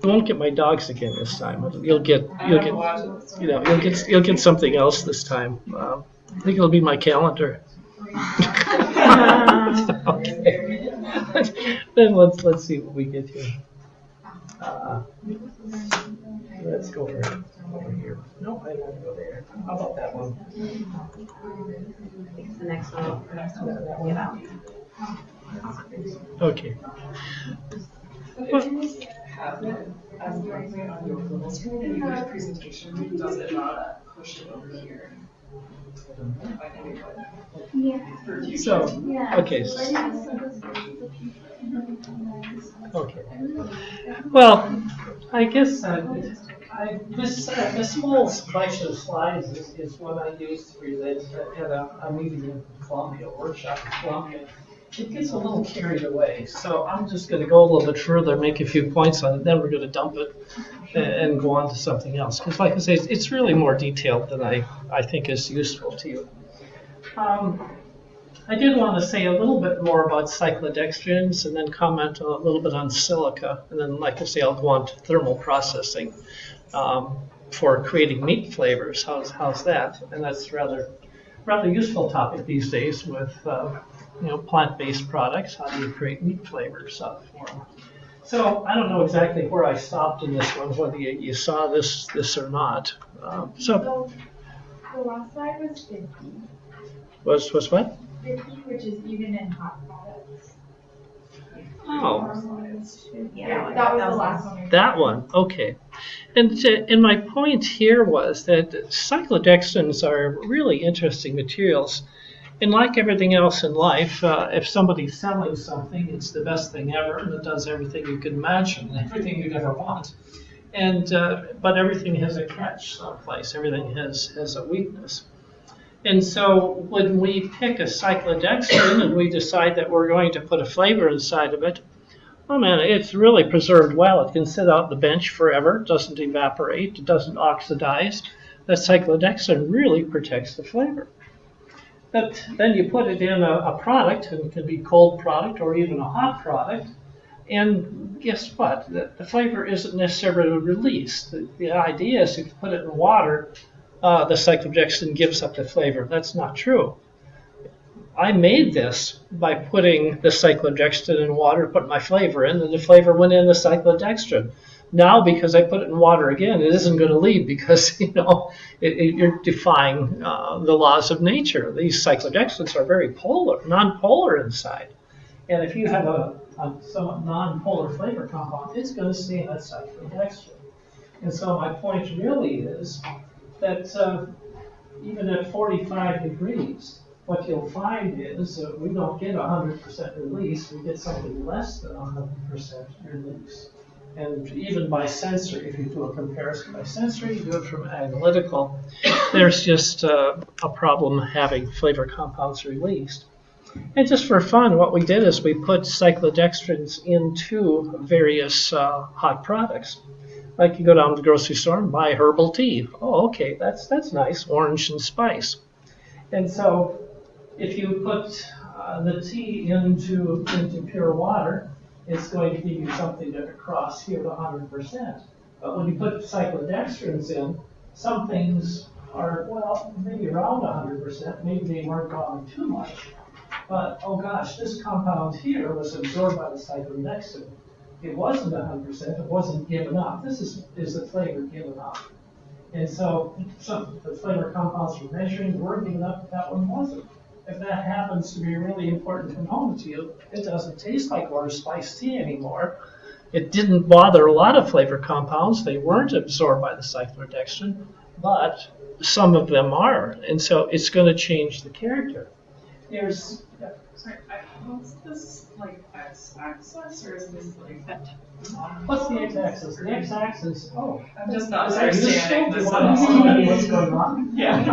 won't get my dogs again this time. You'll get you'll get something else this time. I think it'll be my calendar. Okay. Then let's see what we get here. Let's go over here. No, I won't go there. How about that one? It's the next one. That one. Okay. Presentation, does it not push it over here? So, okay. Okay. Well, I guess this whole collection of slides is what I used to present at a meeting in Columbia, workshop in Columbia. It gets a little carried away, so I'm just going to go a little bit further, make a few points on it, then we're going to dump it and go on to something else. Because like I say, it's really more detailed than I think is useful to you. I did want to say a little bit more about cyclodextrins and then comment a little bit on silica. And then, like I say, I'll go on to thermal processing for creating meat flavors. How's that? And that's rather useful topic these days with plant-based products. How do you create meat flavors for them? So I don't know exactly where I stopped in this one, whether you saw this or not. So the last slide was 50. Was what? 50, which is even in hot products. Oh. Yeah, that was the last one. That one, okay. And my point here was that cyclodextrins are really interesting materials. And like everything else in life, if somebody's selling something, it's the best thing ever, and it does everything you can imagine, everything you'd ever want. And but everything has a catch someplace. Everything has a weakness. And so when we pick a cyclodextrin and we decide that we're going to put a flavor inside of it, oh man, it's really preserved well. It can sit out the bench forever. It doesn't evaporate. It doesn't oxidize. That cyclodextrin really protects the flavor. But then you put it in a product, and it can be cold product or even a hot product, and guess what? The flavor isn't necessarily released. The idea is if you put it in water, the cyclodextrin gives up the flavor. That's not true. I made this by putting the cyclodextrin in water, put my flavor in, and the flavor went in the cyclodextrin. Now, because I put it in water again, it isn't going to leave because, you're defying the laws of nature. These cyclodextrins are very non-polar inside. And if you have a somewhat non-polar flavor compound, it's going to stay in that cyclodextrin. And so my point really is that even at 45 degrees, what you'll find is that we don't get 100% release, we get something less than 100% release. And even by sensory, if you do a comparison by sensory, you do it from analytical, there's just a problem having flavor compounds released. And just for fun, what we did is we put cyclodextrins into various hot products. Like you go down to the grocery store and buy herbal tea. Oh, okay, that's nice, orange and spice. And so if you put the tea into pure water, it's going to give you something that across here to 100%. But when you put cyclodextrins in, some things are, well, maybe around 100%, maybe they weren't gone too much. But, oh gosh, this compound here was absorbed by the cyclodextrin. It wasn't 100%, it wasn't given up. This is the flavor given up. And so the flavor compounds we're measuring were given up, but that one wasn't. If that happens to be a really important component to you, it doesn't taste like orange spice tea anymore. It didn't bother a lot of flavor compounds. They weren't absorbed by the cyclodextrin, but some of them are. And so it's going to change the character. There's... Yeah. Sorry, what's this, like, x-axis, or is this, like... What's the x-axis? The x-axis, I'm just not understanding this. What's going on? Yeah.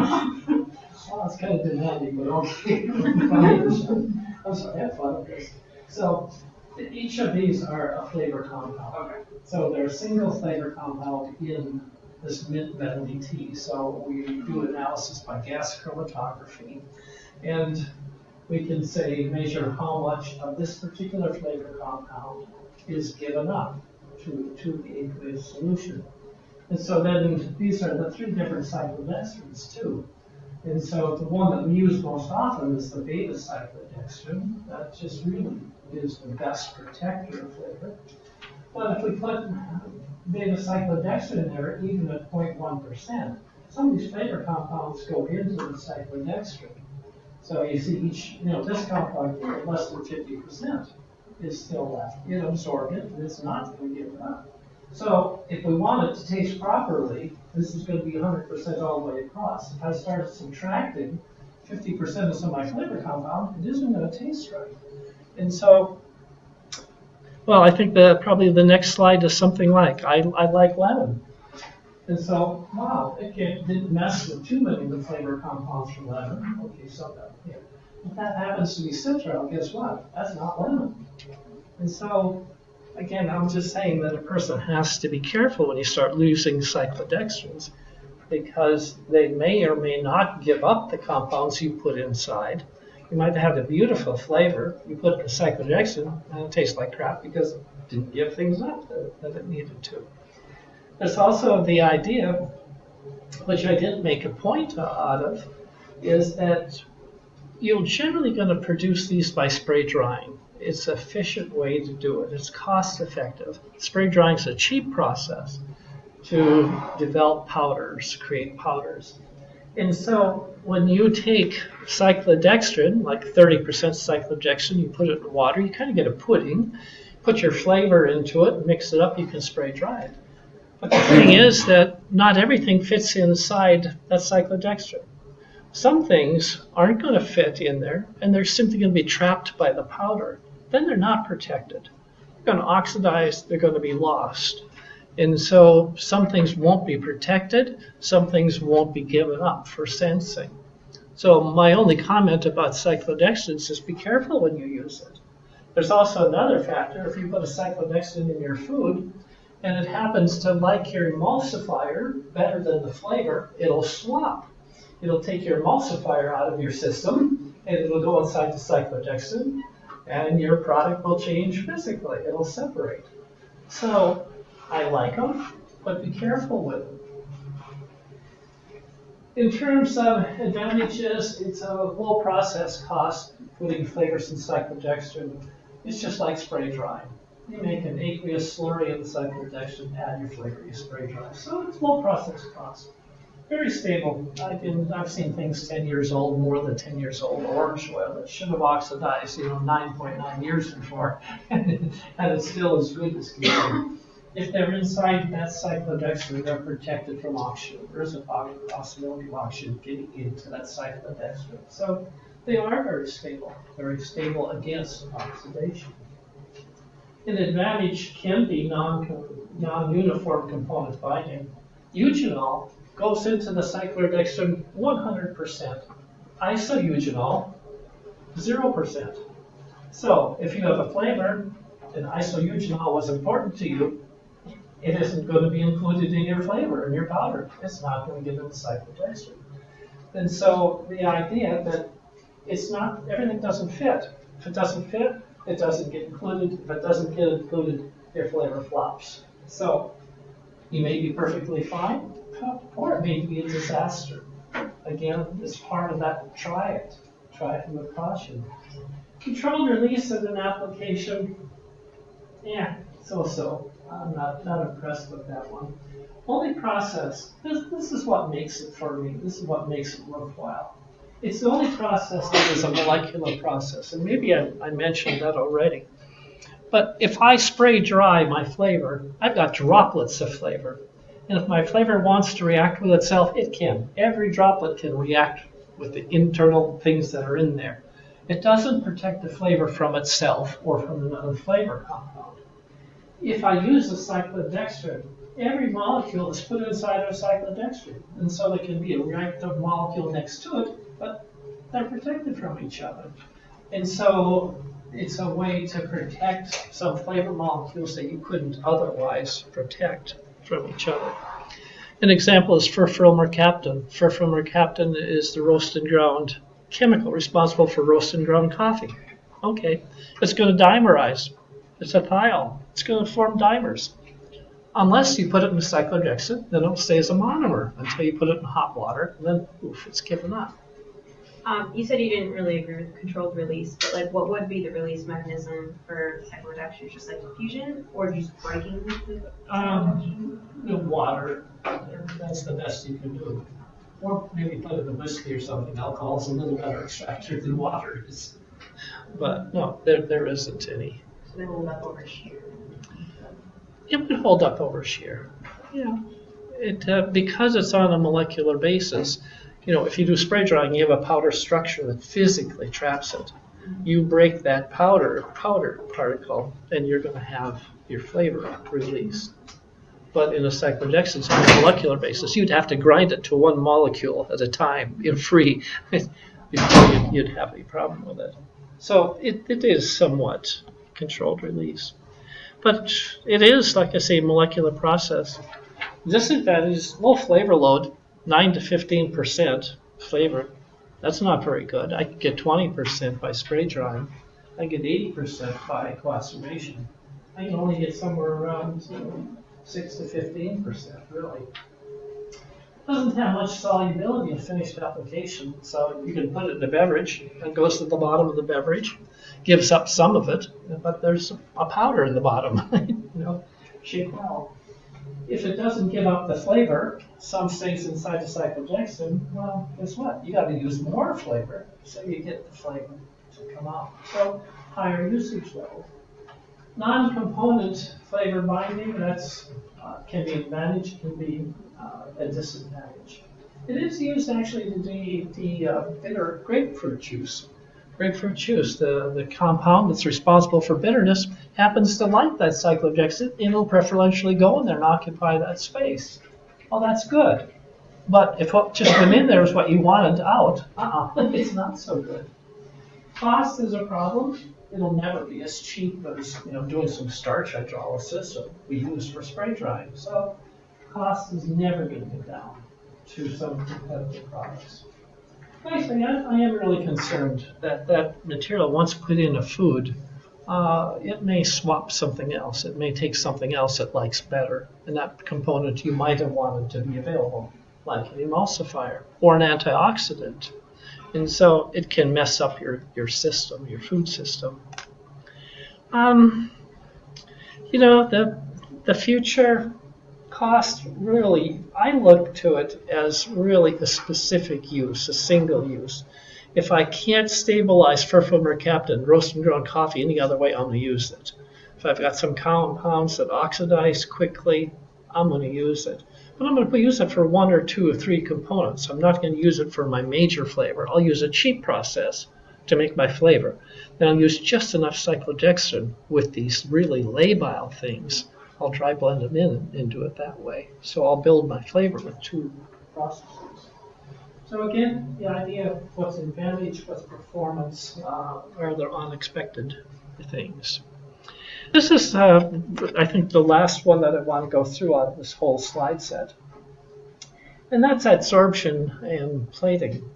Well, it's kind of demanding, but okay. I'm sorry, have fun with this. So each of these are a flavor compound. Okay. So they're a single flavor compound in this mint medley tea. So we do analysis by gas chromatography, and we can say measure how much of this particular flavor compound is given up. to the aqueous solution. And so then these are the three different cyclodextrins too. And so the one that we use most often is the beta cyclodextrin. That just really is the best protector of flavor. But if we put beta cyclodextrin in there, even at 0.1%, some of these flavor compounds go into the cyclodextrin. So you see each, this compound here, less than 50% is still left. It absorbed it, and it's not going to give it up. So if we want it to taste properly, this is going to be 100% all the way across. If I start subtracting 50% of some of my flavor compound, it isn't going to taste right. And so, well, I think that probably the next slide is something like, I like lemon. And so, wow, it didn't mess with too many of the flavor compounds from lemon. Okay, so yeah. If that happens to be citral, guess what? That's not lemon. And so, again, I'm just saying that a person has to be careful when you start losing cyclodextrins, because they may or may not give up the compounds you put inside. You might have a beautiful flavor. You put a cyclodextrin, and it tastes like crap because it didn't give things up that it needed to. There's also the idea, which I didn't make a point out of, is that you're generally going to produce these by spray drying. It's an efficient way to do it. It's cost effective. Spray drying is a cheap process to develop powders, create powders. And so when you take cyclodextrin, like 30% cyclodextrin, you put it in water, you kind of get a pudding, put your flavor into it, mix it up, you can spray dry it. But the thing is that not everything fits inside that cyclodextrin. Some things aren't going to fit in there, and they're simply going to be trapped by the powder. Then they're not protected. They're going to oxidize, they're going to be lost. And so some things won't be protected, some things won't be given up for sensing. So my only comment about cyclodextrins is be careful when you use it. There's also another factor. If you put a cyclodextrin in your food, and it happens to like your emulsifier better than the flavor, it'll swap. It'll take your emulsifier out of your system, and it'll go inside the cyclodextrin, and your product will change physically. It'll separate. So I like them, but be careful with them. In terms of advantages, it's a low process cost, putting flavors in cyclodextrin. It's just like spray drying. You make an aqueous slurry of the cyclodextrin, add your flavor, you spray dry. So it's low process cost. Very stable. I've seen things 10 years old, more than 10 years old, orange oil that should have oxidized, 9.9 years before, and it's still as good as can be. If they're inside that cyclodextrin, they're protected from oxygen. There's a possibility of oxygen getting into that cyclodextrin. So they are very stable against oxidation. An advantage can be non-uniform component binding. Eugenol goes into the cyclodextrin 100%. Isoeugenol, 0%. So if you have a flavor and isoeugenol was important to you, it isn't going to be included in your flavor, in your powder. It's not going to get in the cyclodextrin. And so the idea that it's not, everything doesn't fit. If it doesn't fit, it doesn't get included. If it doesn't get included, your flavor flops. So you may be perfectly fine, or it may be a disaster. Again, it's part of that, try it with caution. Controlled release of an application, so. I'm not impressed with that one. Only process, this is what makes it for me. This is what makes it worthwhile. It's the only process that is a molecular process, and maybe I mentioned that already. But if I spray dry my flavor, I've got droplets of flavor. And if my flavor wants to react with itself, it can. Every droplet can react with the internal things that are in there. It doesn't protect the flavor from itself or from another flavor compound. If I use a cyclodextrin, every molecule is put inside of a cyclodextrin. And so there can be a reactive molecule next to it, but they're protected from each other. And so it's a way to protect some flavor molecules that you couldn't otherwise protect from each other. An example is furfural-mercaptan. Furfural-mercaptan is the roast and ground chemical responsible for roast and ground coffee. Okay, it's going to dimerize. It's a thiol. It's going to form dimers. Unless you put it in cyclodextrin, then it'll stay as a monomer until you put it in hot water, and then oof, it's given up. You said you didn't really agree with controlled release, but like, what would be the release mechanism for cyclodextrin? Just like diffusion, or just breaking The water, that's the best you can do. Or maybe put it in whiskey or something. Alcohol's a little better extractor than water is. But no, there isn't any. So they hold up over shear. It would hold up over shear. Yeah. It because it's on a molecular basis. If you do spray drying, you have a powder structure that physically traps it. You break that powder particle, and you're going to have your flavor released. But in a cyclodextrin, it's on a molecular basis. You'd have to grind it to one molecule at a time in free before you'd have any problem with it. So it is somewhat controlled release. But it is, like I say, molecular process. Disadvantage is low flavor load, 9 to 15% flavor. That's not very good. I could get 20% by spray drying. I get 80% by coagulation. I can only get somewhere around 6 to 15%, really. Doesn't have much solubility in finished application, so you can put it in a beverage. It goes to the bottom of the beverage, gives up some of it, but there's a powder in the bottom. Shake well. If it doesn't give up the flavor, some stays inside the cyclodextrin, well, guess what? You got to use more flavor so you get the flavor to come out. So higher usage level. Non-component flavor binding, that's can be an advantage, can be a disadvantage. It is used actually to the bitter grapefruit juice. Grapefruit juice, the compound that's responsible for bitterness, happens to like that cyclodextrin, and it'll preferentially go in there and occupy that space. Well, that's good. But if what just went in there is what you wanted out, it's not so good. Cost is a problem. It'll never be as cheap as doing some starch hydrolysis that we use for spray drying. So cost is never going to get down to some competitive products. Basically, I am really concerned that material, once put in a food, it may swap something else. It may take something else it likes better, and that component you might have wanted to be available, like an emulsifier or an antioxidant. And so it can mess up your system, your food system. The future cost, really, I look to it as really a specific use, a single use. If I can't stabilize furfural mercaptan, roast and ground coffee any other way, I'm going to use it. If I've got some compounds that oxidize quickly, I'm going to use it. But I'm going to use it for 1 or 2 or 3 components. I'm not going to use it for my major flavor. I'll use a cheap process to make my flavor. Then I'll use just enough cyclodextrin with these really labile things. I'll dry blend them into it that way. So I'll build my flavor with 2 processes. So again, the idea of what's advantage, what's performance, are there unexpected things. This is, I think, the last one that I want to go through out of this whole slide set. And that's adsorption and plating.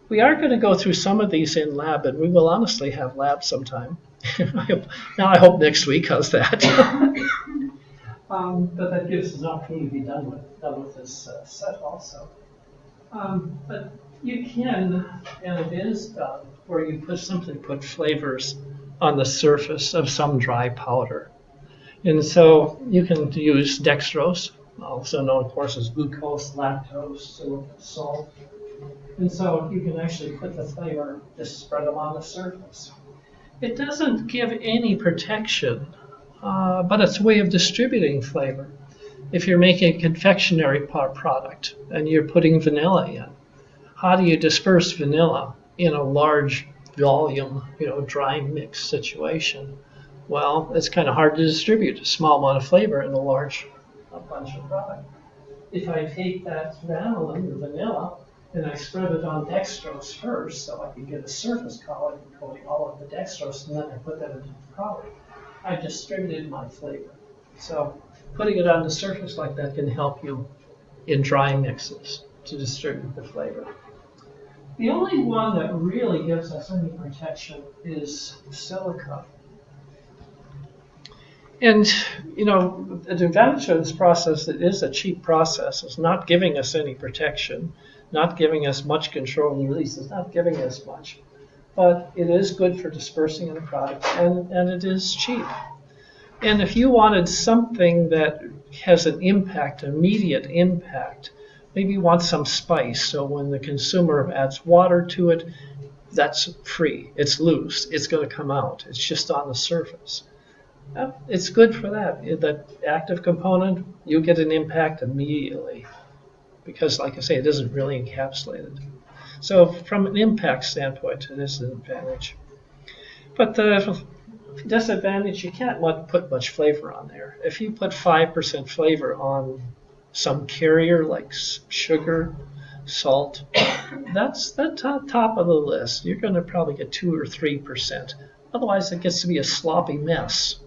We are going to go through some of these in lab, and we will honestly have lab sometime. I hope next week. How's that? But that gives us an opportunity to be done with this set also. But you can, and it is done, where you simply put flavors on the surface of some dry powder. And so you can use dextrose, also known, of course, as glucose, lactose, silicate, salt. And so you can actually put the flavor, just spread them on the surface. It doesn't give any protection, but it's a way of distributing flavor. If you're making a confectionery product and you're putting vanilla in, how do you disperse vanilla in a large volume, dry mix situation? Well, it's kind of hard to distribute a small amount of flavor in a bunch of product. If I take that vanillin or vanilla and I spread it on dextrose first, so I can get a surface coating all of the dextrose, and then I put that into the product, I've distributed my flavor. So putting it on the surface like that can help you in dry mixes to distribute the flavor. The only one that really gives us any protection is silica. And, the advantage of this process, it is a cheap process. It's not giving us any protection, not giving us much control and release. It's not giving us much. But it is good for dispersing in the product, and it is cheap. And if you wanted something that has an impact, immediate impact, maybe you want some spice. So when the consumer adds water to it, that's free. It's loose. It's going to come out. It's just on the surface. It's good for that. That active component, you get an impact immediately because, like I say, it isn't really encapsulated. So from an impact standpoint, it is an advantage. But the disadvantage, you can't put much flavor on there. If you put 5% flavor on some carrier like sugar, salt, that's the top of the list. You're going to probably get 2 or 3%. Otherwise, it gets to be a sloppy mess.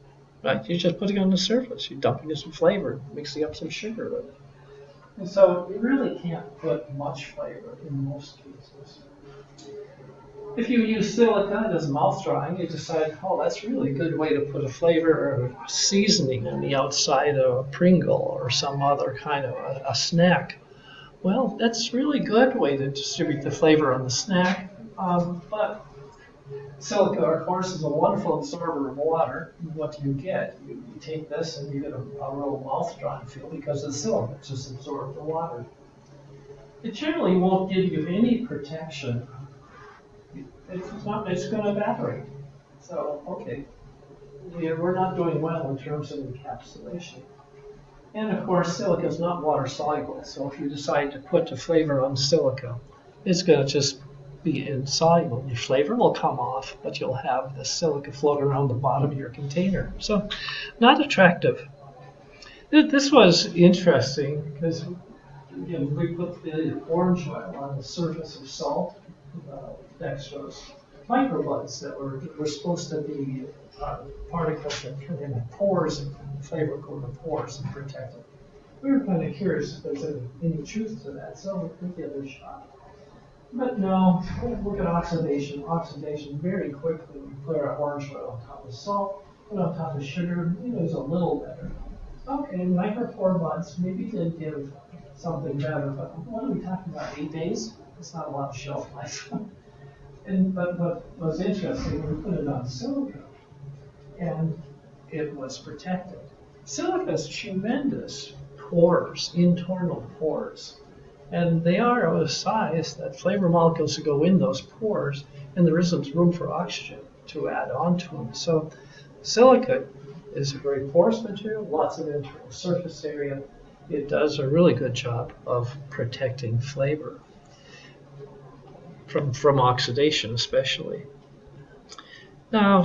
Right? You're just putting it on the surface. You're dumping in some flavor, mixing up some sugar with it. And so you really can't put much flavor in most cases. If you use silica as mouth drying, you decide, oh, that's really a good way to put a flavor or a seasoning on the outside of a Pringle or some other kind of a snack. Well, that's a really good way to distribute the flavor on the snack. But silica, of course, is a wonderful absorber of water. What do you get? You take this and you get a real mouth-drying feel because the silica just absorbs the water. It generally won't give you any protection. It's going to evaporate. So, okay, we're not doing well in terms of encapsulation. And of course, silica is not water soluble. So if you decide to put the flavor on silica, it's going to just be insoluble. Your flavor will come off, but you'll have the silica floating around the bottom of your container. So, not attractive. This was interesting because we put the orange oil on the surface of salt, dextrose, microbuds that were supposed to be particles that come in the pores and flavor go in the pores and protect it. We were kind of curious if there's any truth to that, so we give it a shot. But no, look at oxidation. Oxidation very quickly. We put our orange oil on top of salt, put on top of sugar, it was a little better. Okay, micropore buds maybe did give something better, but what are we talking about? 8 days? It's not a lot of shelf life. But what was interesting, we put it on silica, and it was protected. Silica has tremendous pores, internal pores, and they are of a size that flavor molecules go in those pores, and there isn't room for oxygen to add onto them. So silica is a very porous material, lots of internal surface area. It does a really good job of protecting flavor from oxidation especially. Now,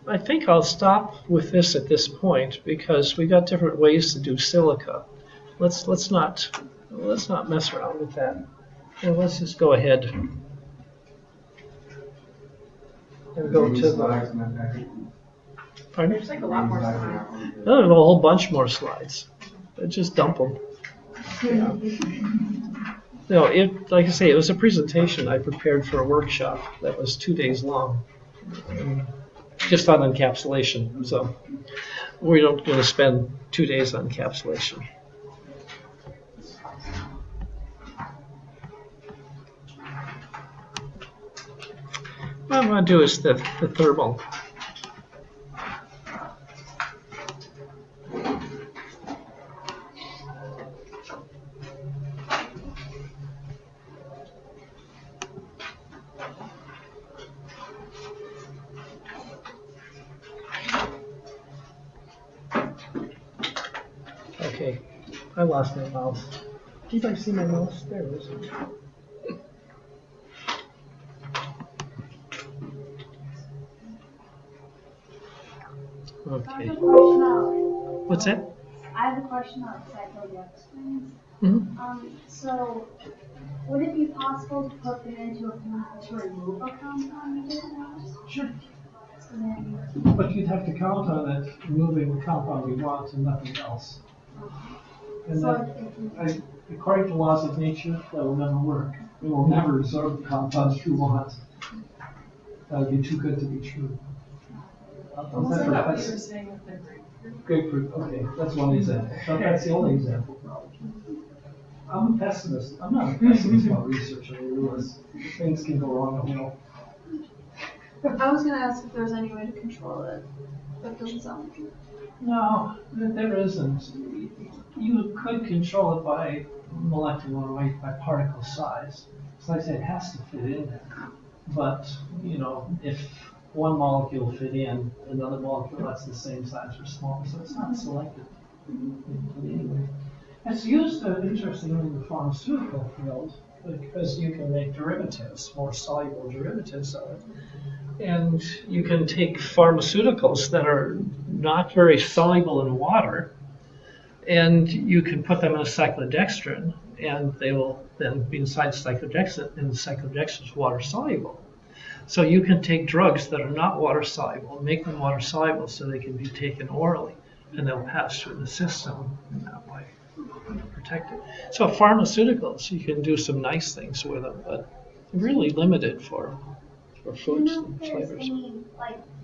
I think I'll stop with this at this point because we got different ways to do silica. Let's not mess around with that. And let's just go ahead and go to the. Pardon me? There's like a lot more stuff. Oh, there's a whole bunch more slides. Just dump them. Yeah. No, like I say, it was a presentation I prepared for a workshop that was 2 days long, just on encapsulation. So we don't going to spend 2 days on encapsulation. What I'm going to do is the thermal. Okay, I lost my mouse. Do you guys see my mouse? There it is. Okay. What's that? I have a question on cyclodextrins. Mm-hmm. So, would it be possible to put them into a chemical to remove a compound you didn't know? Sure. Then, But you'd have to count on it removing the compound you want and nothing else. And so that, according to laws of nature, that will never work. It will never absorb the compounds you want. That would be too good to be true. What about what you were saying with the Grapefruit, okay, that's one example. But that's the only example, probably. I'm a pessimist. I'm not a pessimist about research. I realize things can go wrong at will. I was gonna ask if there was any way to control it, but doesn't sound like it. No, there isn't. You could control it by molecular weight, by particle size. So like I said, it has to fit in there. But, if one molecule fit in, another molecule that's the same size or smaller, so it's not selected in any way. It's used, interestingly, in the pharmaceutical field because you can make derivatives, more soluble derivatives of it. And you can take pharmaceuticals that are not very soluble in water, and you can put them in a cyclodextrin, and they will then be inside cyclodextrin, and the cyclodextrin is water soluble. So you can take drugs that are not water soluble, make them water soluble so they can be taken orally, and they'll pass through the system in that way, protected. So pharmaceuticals, you can do some nice things with them, but really limited for Do you foods know and if there's flavors. any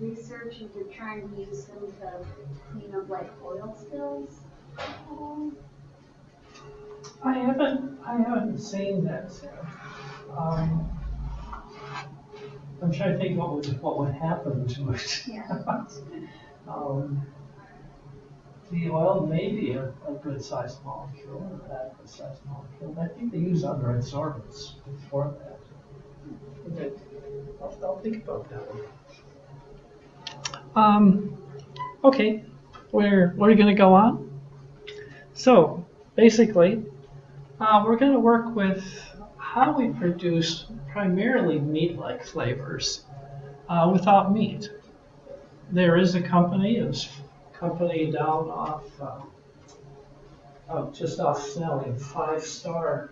research into trying to use them to clean up oil spills at all? I haven't seen that. Um, I'm trying to think what would happen to it. Yeah. The oil may be a good sized molecule, or a bad good sized molecule. I think they use other adsorbents for that. Okay. I'll think about that one. Okay, we're going to go on. So basically, we're going to work with how we produce primarily meat-like flavors without meat. There is a company, down off, just off Snelling, 5-Star.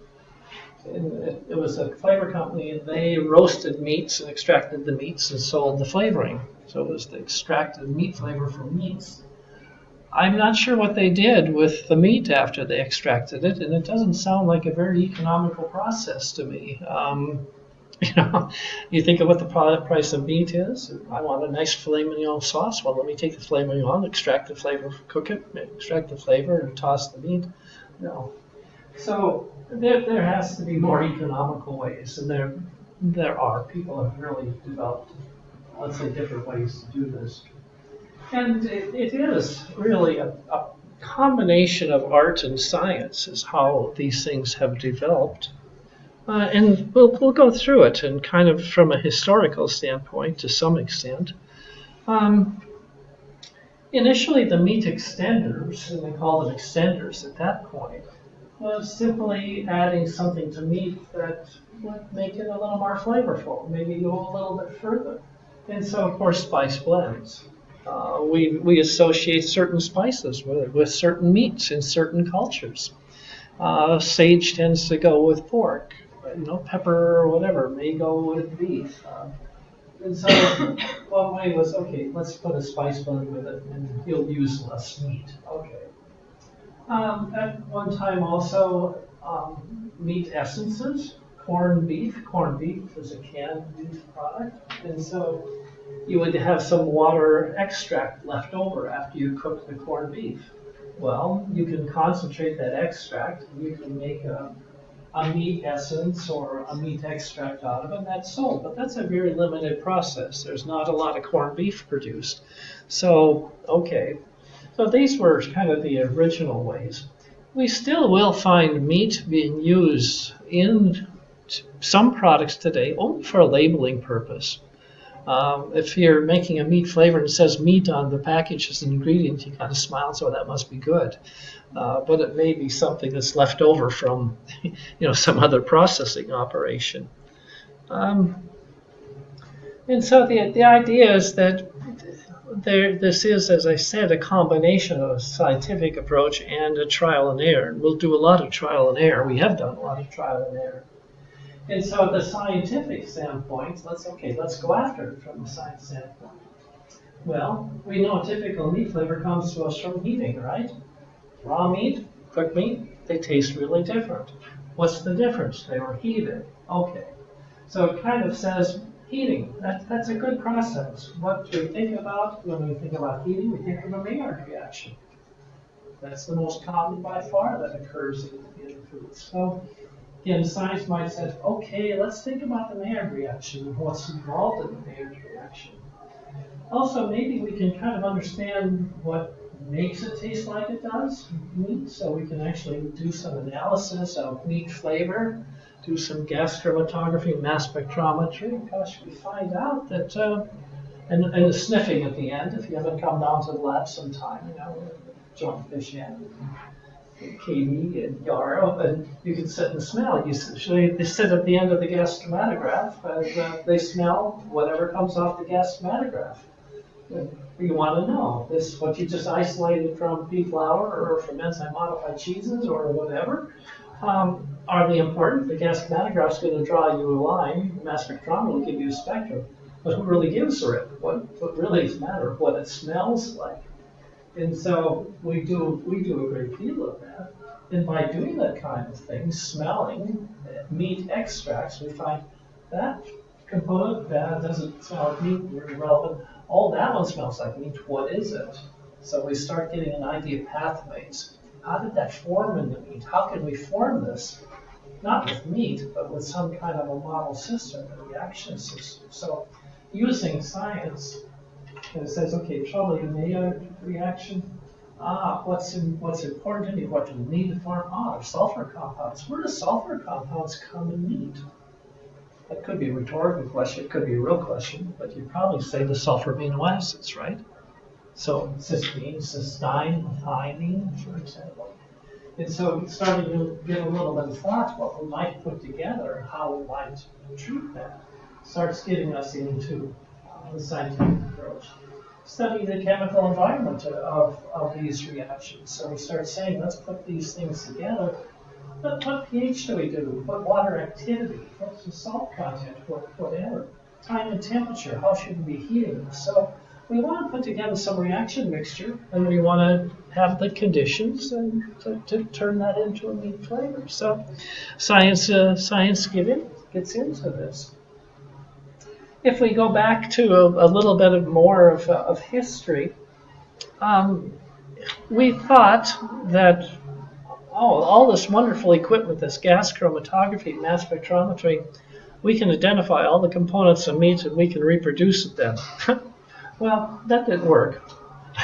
It was a flavor company, and they roasted meats and extracted the meats and sold the flavoring. So it was the extracted meat flavor from meats. I'm not sure what they did with the meat after they extracted it, and it doesn't sound like a very economical process to me. You think of what the product price of meat is. I want a nice filet mignon sauce. Well, let me take the filet mignon, extract the flavor, cook it, extract the flavor, and toss the meat. No. So there has to be more economical ways, and there are. People have really developed, let's say, different ways to do this. And it is really a combination of art and science is how these things have developed. And we'll go through it and kind of from a historical standpoint to some extent. Initially, the meat extenders, and they called them extenders at that point, was simply adding something to meat that would make it a little more flavorful, maybe go a little bit further. And so, of course, spice blends. We associate certain spices with certain meats in certain cultures. Sage tends to go with pork. Pepper or whatever may go with beef. And so one way was, okay, let's put a spice blend with it, and you'll use less meat. Okay. At one time also, meat essences, corned beef. Corned beef is a canned beef product, and so you would have some water extract left over after you cook the corned beef. Well, you can concentrate that extract, and you can make a meat essence or a meat extract out of it, and that's sold. But that's a very limited process. There's not a lot of corned beef produced. So, okay. So these were kind of the original ways. We still will find meat being used in some products today only for a labeling purpose. If you're making a meat flavor and it says meat on the package as an ingredient, you kind of smile, so that must be good. But it may be something that's left over from, some other processing operation. And so the idea is that this is, as I said, a combination of a scientific approach and a trial and error. And we'll do a lot of trial and error. We have done a lot of trial and error. And so the scientific standpoint, let's go after it from the science standpoint. Well, we know a typical meat flavor comes to us from heating, right? Raw meat, cooked meat, they taste really different. What's the difference? They were heated. Okay. So it kind of says Heating, that's a good process. What do we think about when we think about heating? We think of a Maillard reaction. That's the most common by far that occurs in foods. So again, science might say, okay, let's think about the Maillard reaction and what's involved in the Maillard reaction. Also, maybe we can kind of understand what makes it taste like it does, meat, so we can actually do some analysis of meat flavor, do some gas chromatography, mass spectrometry. Gosh, we find out that, and the sniffing at the end, if you haven't come down to the lab sometime, John Fish and Katie and Yarrow, and you can sit and smell. They sit at the end of the gas chromatograph, and they smell whatever comes off the gas chromatograph. You want to know this what you just isolated from pea flour or from enzyme modified cheeses or whatever. Are they important? The gas chromatograph is going to draw you a line. The mass spectrometer will give you a spectrum. But who really gives her it? What really does matter? What it smells like. And so we do a great deal of that. And by doing that kind of thing, smelling meat extracts, we find that component that doesn't smell like meat, very relevant. Oh, that one smells like meat. What is it? So we start getting an idea of pathways. How did that form in the meat? How can we form this? Not with meat, but with some kind of a model system, a reaction system. So using science, it says, okay, probably a Maillard reaction. What's important to me? What do we need to form? Sulfur compounds. Where do sulfur compounds come in meat? That could be a rhetorical question. It could be a real question, but you'd probably say the sulfur amino acids, right? So cysteine, cysteine, methionine, for example. And so starting to get a little bit of thought what we might put together, how we might treat that, starts getting us into the scientific approach. Study the chemical environment of these reactions. So we start saying, let's put these things together. But what pH do we do? What water activity? What's the salt content? Whatever. Time and temperature. How should we be heating this? So we want to put together some reaction mixture, and we want to have the conditions to turn that into a meat flavor. So science gets into this. If we go back to a little bit more of history, we thought that all this wonderful equipment, this gas chromatography, mass spectrometry, we can identify all the components of meat and we can reproduce it then. Well, that didn't work.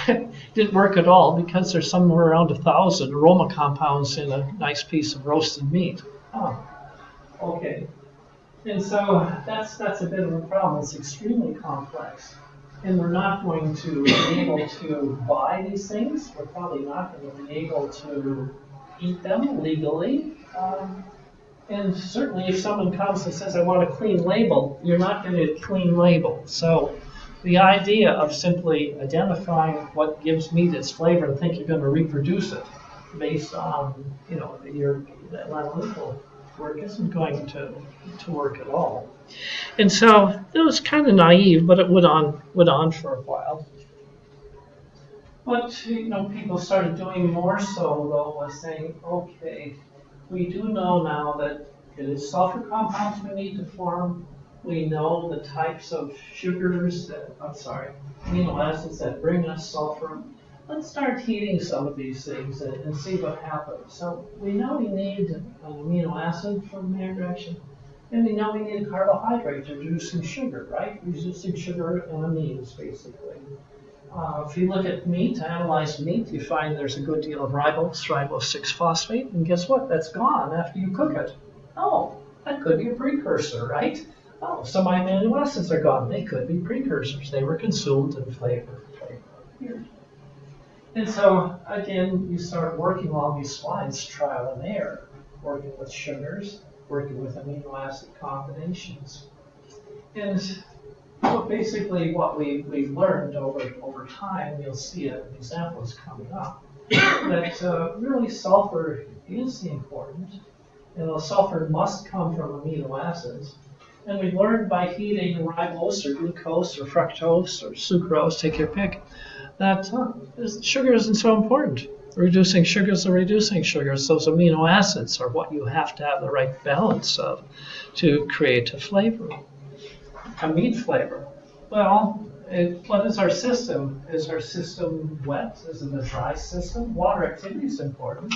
It didn't work at all because there's somewhere around 1,000 aroma compounds in a nice piece of roasted meat. Oh, okay. And so that's a bit of a problem. It's extremely complex. And we're not going to be able to buy these things. We're probably not going to be able to eat them legally. And certainly if someone comes and says, I want a clean label, you're not going to get a clean label. So the idea of simply identifying what gives meat its flavor and think you're going to reproduce it based on, your analytical work isn't going to work at all. And so it was kind of naive, but it went on for a while. What people started doing more so though was saying, okay, we do know now that it is sulfur compounds we need to form. We know the types of amino acids that bring us sulfur. Let's start heating some of these things and see what happens. So we know we need an amino acid from the Maillard reaction, and we know we need a carbohydrate to reduce some sugar, right? Reducing sugar and amines, basically. If you look at meat, analyze meat, you find there's a good deal of ribose 6-phosphate, and guess what? That's gone after you cook it. Oh, that could be a precursor, right? Oh, some amino acids are gone. They could be precursors. They were consumed in flavor here. And so, again, you start working along these lines, trial and error, working with sugars, working with amino acid combinations. And so basically what we've learned over time, you'll see an example is coming up, that really sulfur is important, and the sulfur must come from amino acids. And we've learned by heating ribose or glucose or fructose or sucrose, take your pick, that sugar isn't so important. Reducing sugars are reducing sugars. Those amino acids are what you have to have the right balance of to create a flavor. a meat flavor. Well, what is our system? Is our system wet? Is it a dry system? Water activity is important.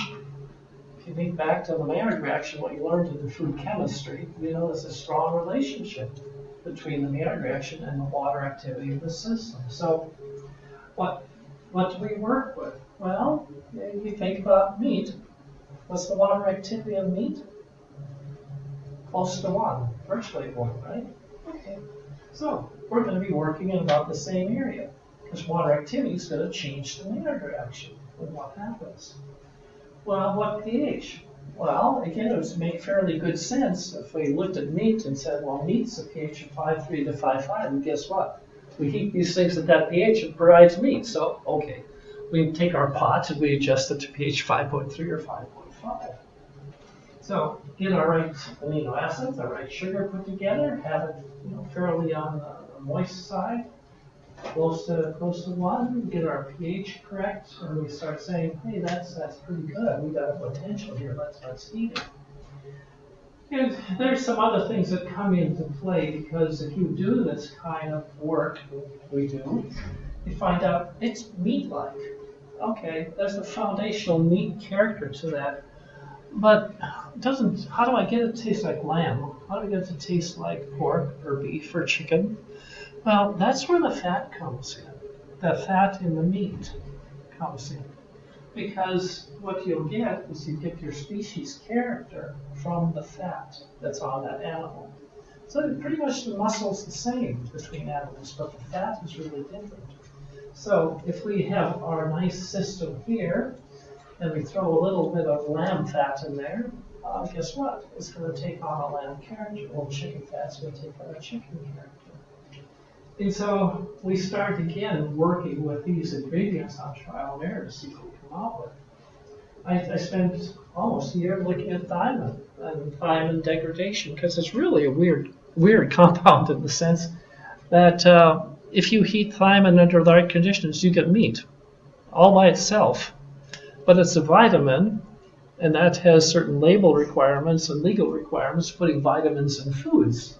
If you think back to the Maillard reaction, what you learned in food chemistry, you know there's a strong relationship between the Maillard reaction and the water activity of the system. So what do we work with? Well, if you think about meat, what's the water activity of meat? Close to 1, virtually 1, right? Okay. So we're going to be working in about the same area because water activity is going to change the Maillard reaction. And what happens? Well, what pH? Well, again, it would make fairly good sense if we looked at meat and said, well, meat's a pH of 5.3 to 5.5, and guess what? We heat these things at that pH, it provides meat. So, okay, we take our pot and we adjust it to pH 5.3 or 5.5. So get our right amino acids, our right sugar put together, have it fairly on the moist side, close to 1, get our pH correct, and we start saying, hey, that's pretty good. We got a potential here. Let's heat it. And there's some other things that come into play because if you do this kind of work, we do, you find out it's meat-like. Okay, there's a foundational meat character to that. But how do I get it to taste like lamb? How do I get it to taste like pork or beef or chicken? Well, that's where the fat comes in. The fat in the meat comes in. Because what you'll get is you get your species character from the fat that's on that animal. So pretty much the muscle's the same between animals, but the fat is really different. So if we have our nice system here, and we throw a little bit of lamb fat in there, guess what? It's going to take on a lamb character. Well, chicken fat's going to take on a chicken character. And so we start again working with these ingredients on trial and error to see what we come out with. I spent almost a year looking at thiamine and thiamine degradation because it's really a weird compound in the sense that if you heat thiamine under the right conditions, you get meat all by itself. But it's a vitamin, and that has certain label requirements and legal requirements putting vitamins in foods.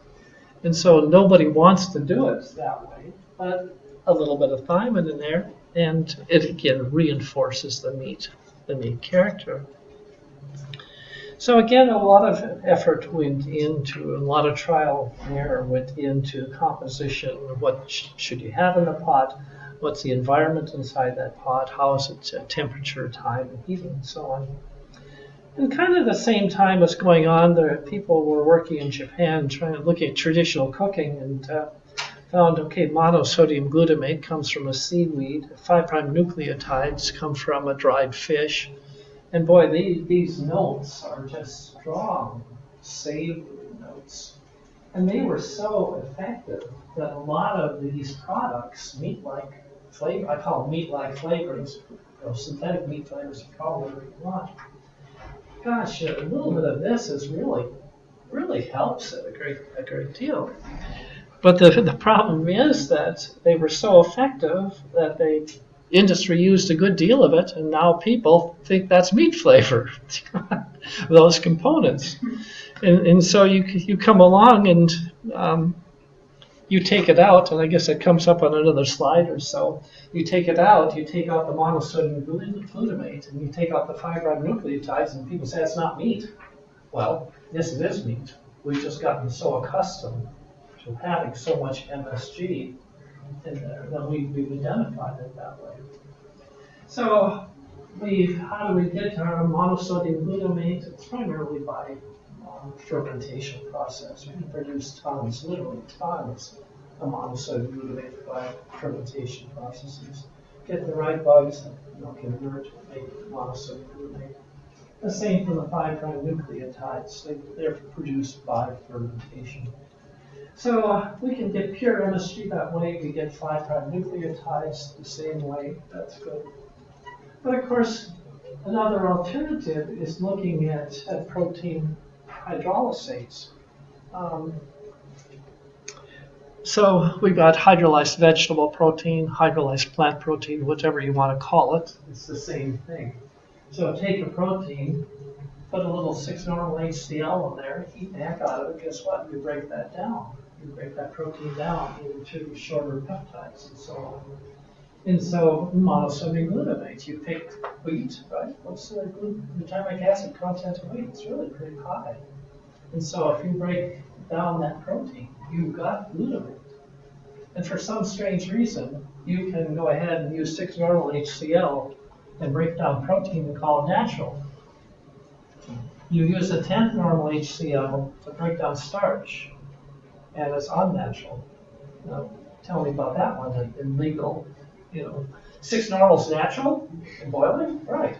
And so nobody wants to do it that way, but a little bit of thiamine in there, and it again reinforces the meat character. So again, a lot of effort went into, a lot of trial and error went into composition. What should you have in the pot? What's the environment inside that pot? How is it temperature, time, and heating, and so on. And kind of the same time was going on, people were working in Japan trying to look at traditional cooking and found, okay, monosodium glutamate comes from a seaweed, 5' nucleotides come from a dried fish. And boy, these notes are just strong, savory notes. And they were so effective that a lot of these products, meat-like flavor, I call them meat-like flavorings, or synthetic meat flavors, you call them whatever you want. Gosh, a little bit of this is really helps it a great deal. But the problem is that they were so effective that the industry used a good deal of it, and now people think that's meat flavor, those components. And so you come along and you take it out, and I guess it comes up on another slide or so. You take it out, you take out the monosodium glutamate, and you take out the 5' nucleotides, and people say it's not meat. Well, yes, it is meat. We've just gotten so accustomed to having so much MSG in there that we've identified it that way. So how do we get to our monosodium glutamate? It's primarily by fermentation process. We can produce tons, literally tons of monosodium glutamate by fermentation processes. Get the right bugs that convert to make monosodium glutamate. The same for the 5' nucleotides. They're produced by fermentation. So we can get pure MSG that way. We get 5' nucleotides the same way. That's good. But of course, another alternative is looking at protein hydrolysates. So we've got hydrolyzed vegetable protein, hydrolyzed plant protein, whatever you want to call it. It's the same thing. So take a protein, put a little 6-normal HCl in there, heat the heck out of it. Guess what? You break that down. You break that protein down into shorter peptides and so on. And so monosodium glutamate, you take wheat, right? What's the glutamic acid content of wheat? It's really pretty high. And so if you break down that protein, you've got glutamate. And for some strange reason, you can go ahead and use 6-normal HCl and break down protein and call it natural. You use a 10th normal HCl to break down starch, and it's unnatural. Now, tell me about that one, illegal. 6 normal is natural in boiling, right?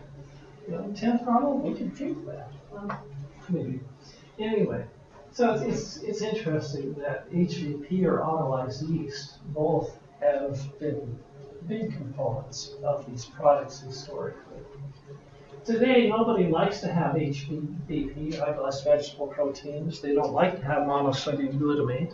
10th normal, we can drink that. Well, maybe. Anyway, so it's interesting that HVP or autolyzed yeast both have been big components of these products historically. Today, nobody likes to have HVP, high-blast vegetable proteins. They don't like to have monosodium glutamate.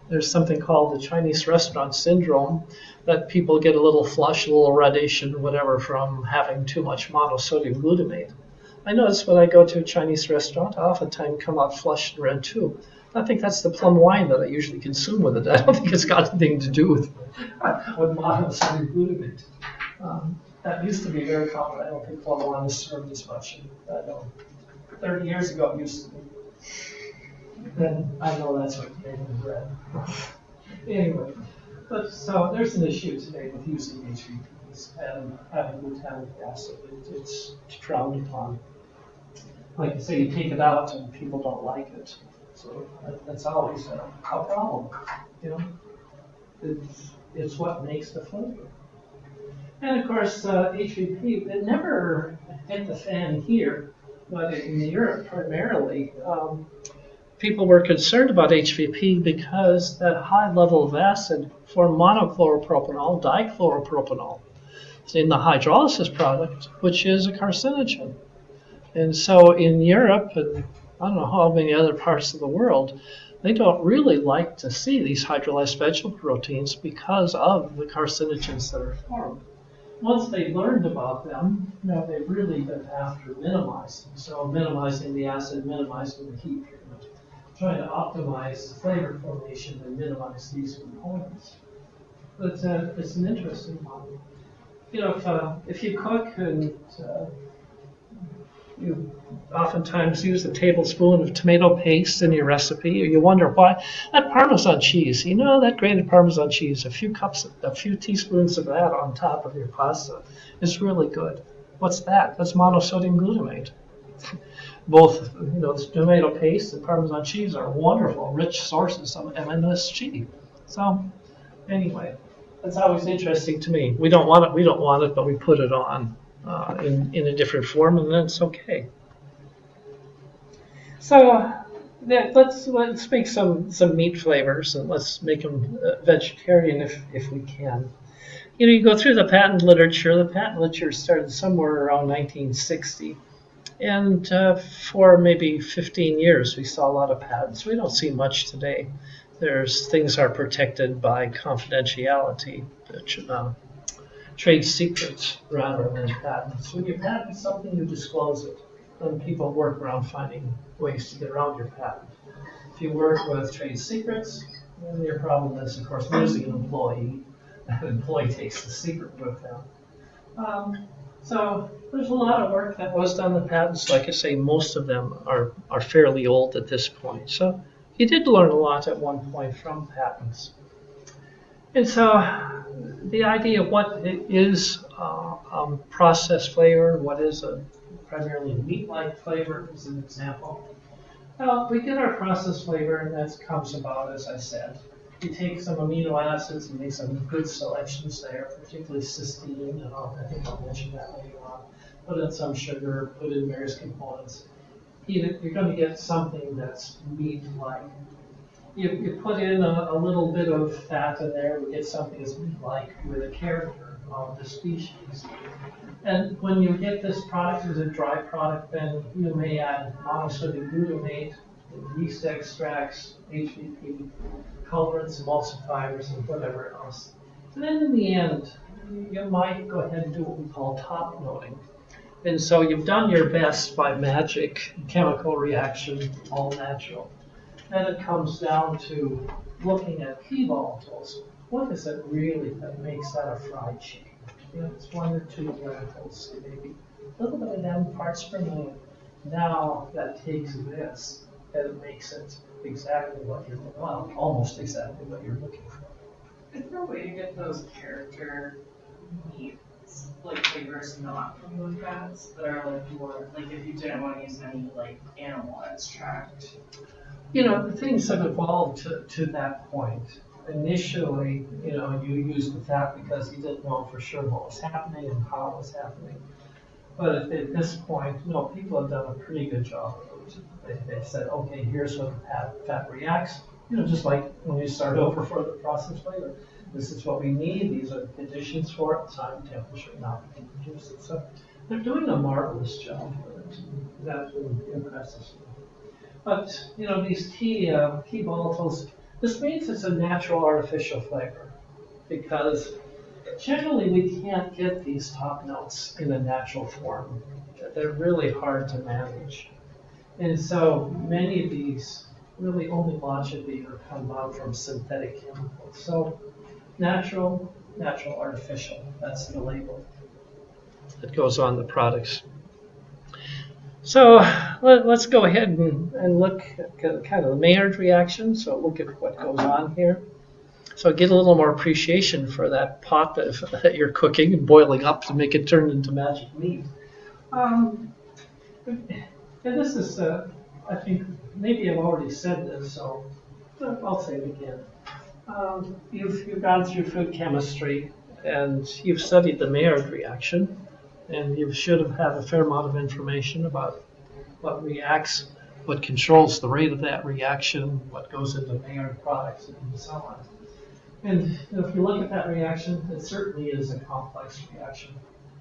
There's something called the Chinese restaurant syndrome, that people get a little flush, a little reddition, whatever, from having too much monosodium glutamate. I notice when I go to a Chinese restaurant, I oftentimes come out flushed and red too. I think that's the plum wine that I usually consume with it. I don't think it's got anything to do with monosodium glutamate. That used to be very common. I don't think plum wine is served as much. I know 30 years ago it used to be. Then I know that's what made me bread. Anyway, but so there's an issue today with using HVPs and having glutamic acid. It's frowned upon. Like I say, you take it out and people don't like it. So that's always a problem. It's what makes the flavor. And of course, HVP, it never hit the fan here, but in Europe primarily, people were concerned about HVP because that high level of acid formed monochloropropionol, dichloropropionol in the hydrolysis product, which is a carcinogen. And so in Europe, and I don't know how many other parts of the world, they don't really like to see these hydrolyzed vegetable proteins because of the carcinogens that are formed. Once they learned about them, they've really been after minimizing. So minimizing the acid, minimizing the heat treatment, trying to optimize the flavor formation and minimize these components. But it's an interesting one. If you cook and you oftentimes use a tablespoon of tomato paste in your recipe, or you wonder why that Parmesan cheese, that grated Parmesan cheese, a few teaspoons of that on top of your pasta is really good. What's that? That's monosodium glutamate. Both, tomato paste and Parmesan cheese are wonderful, rich sources of MSG. So, anyway, that's always interesting to me. We don't want it, but we put it on. In a different form, and then it's okay. So let's make some meat flavors, and let's make them vegetarian if we can. You go through the patent literature. The patent literature started somewhere around 1960, and for maybe 15 years we saw a lot of patents. We don't see much today. Things are protected by confidentiality. Trade secrets rather than patents. When you patent something, you disclose it. Then people work around finding ways to get around your patent. If you work with trade secrets, then your problem is, of course, losing an employee. That employee takes the secret with them. So there's a lot of work that was done with patents. Like I say, most of them are fairly old at this point. So you did learn a lot at one point from patents. And so the idea of what is processed flavor, what is a primarily meat-like flavor is an example. We get our processed flavor, and that comes about, as I said. You take some amino acids and make some good selections there, particularly cysteine, and I think I'll mention that later on. Put in some sugar, put in various components. You're going to get something that's meat-like. You put in a little bit of fat in there, we get something that's meat-like with a character of the species. And when you get this product as a dry product, then you may add monosodium glutamate, yeast extracts, HVP, colorants, emulsifiers, and whatever else. And then in the end, you might go ahead and do what we call top noting. And so you've done your best by magic, chemical reaction, all natural. Then it comes down to looking at pea volatiles, what is it really that makes that a fried chicken? You know, it's 1 or 2 lentils, maybe a little bit of them parts per million. Now that takes this and it makes it exactly what you're, well, almost exactly what you're looking for. Is there a way to get those character meats, like flavors not from those fats, that are like more, like if you didn't want to use any like animal extract? You know, things have evolved to that point. Initially, you know, you used the fat because you didn't know for sure what was happening and how it was happening. But at this point, you know, people have done a pretty good job of it. They said, okay, here's what the fat reacts. You know, just like when you start over for the process flavor. This is what we need. These are the conditions for it, time, temperature, now we can produce it. So they're doing a marvelous job with it. That really impresses me. But, you know, these key volatiles, this means it's a natural artificial flavor because generally we can't get these top notes in a natural form. They're really hard to manage. And so many of these really only logically are come out from synthetic chemicals. So natural, artificial, that's the label that goes on the products. So let's go ahead and look at kind of the Maillard reaction. So look at what goes on here. So get a little more appreciation for that pot that you're cooking and boiling up to make it turn into magic meat. And this is, I think, maybe I've already said this, so I'll say it again. You've gone through food chemistry and you've studied the Maillard reaction, and you should have had a fair amount of information about what reacts, what controls the rate of that reaction, what goes into Maillard products, and so on. And if you look at that reaction, it certainly is a complex reaction.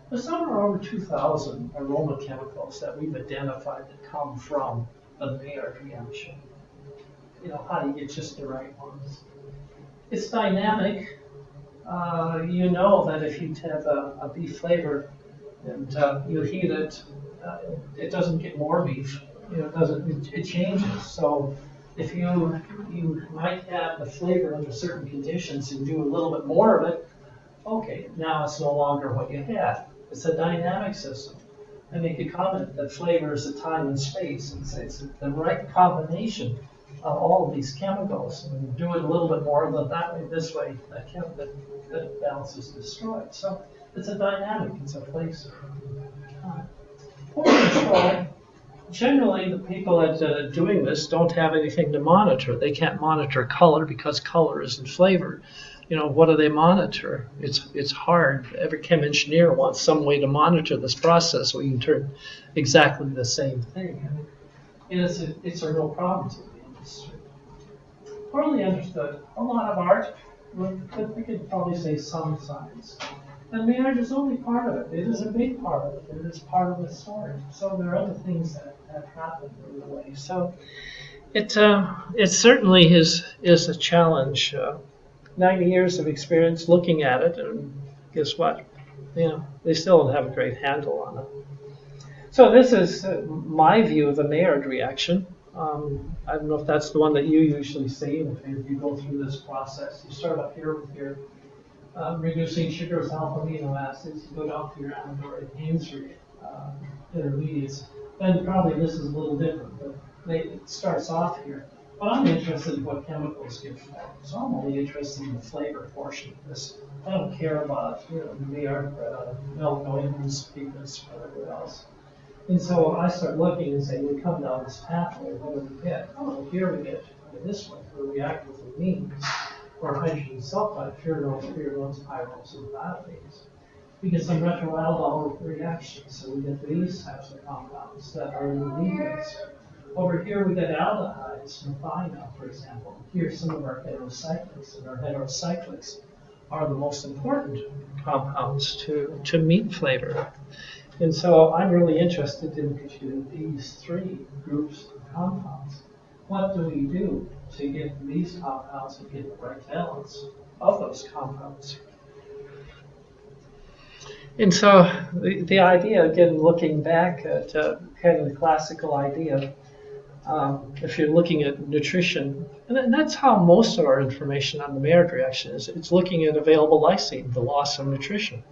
There's somewhere over 2,000 aroma chemicals that we've identified that come from the Maillard reaction. You know, how do you get just the right ones? It's dynamic. You know that if you have a beef flavor and you heat it, it doesn't get more beef. You know, it changes. So if you might have the flavor under certain conditions and do a little bit more of it, okay, now it's no longer what you had. It's a dynamic system. I make a comment that flavor is a time and space. It's the right combination of all of these chemicals, and do it a little bit more of that way, this way, that balance is destroyed. So it's a dynamic, it's a place. Poor control. Generally, the people that are doing this don't have anything to monitor. They can't monitor color because color isn't flavor. You know, what do they monitor? It's hard. Every chem engineer wants some way to monitor this process so we can turn exactly the same thing. And it's a real problem to the industry. Poorly understood. A lot of art, we could probably say some science. And Maillard is only part of it. It is a big part of it. It is part of the story. So there are other things that happen in the way. So it certainly is a challenge. 90 years of experience looking at it, and guess what? You know, they still don't have a great handle on it. So this is my view of the Maillard reaction. I don't know if that's the one that you usually see. If you go through this process, you start up here with your reducing sugars, alpha amino acids, you go down to your amyloid intermediates. Then probably this is a little different, but it starts off here. But I'm interested in what chemicals get formed, so I'm only interested in the flavor portion of this. I don't care about Maillard, melanoidins, sweetness, whatever else. And so I start looking and say, we come down this pathway, what do we get? Oh, here we get this one, we react with amines, or hydrogen sulfide, pheromones, pyrroles, and thioanes. We get some retroaldol reactions, so we get these types of compounds that are ingredients. Over here we get aldehydes, methionine, for example. Here's some of our heterocyclics, and our heterocyclics are the most important compounds to meat flavor. And so I'm really interested in these three groups of compounds. What do we do to get these compounds to get the right balance of those compounds? And so the idea, again, looking back at kind of the classical idea, if you're looking at nutrition, and that's how most of our information on the Maillard reaction is. It's looking at available lysine, the loss of nutrition.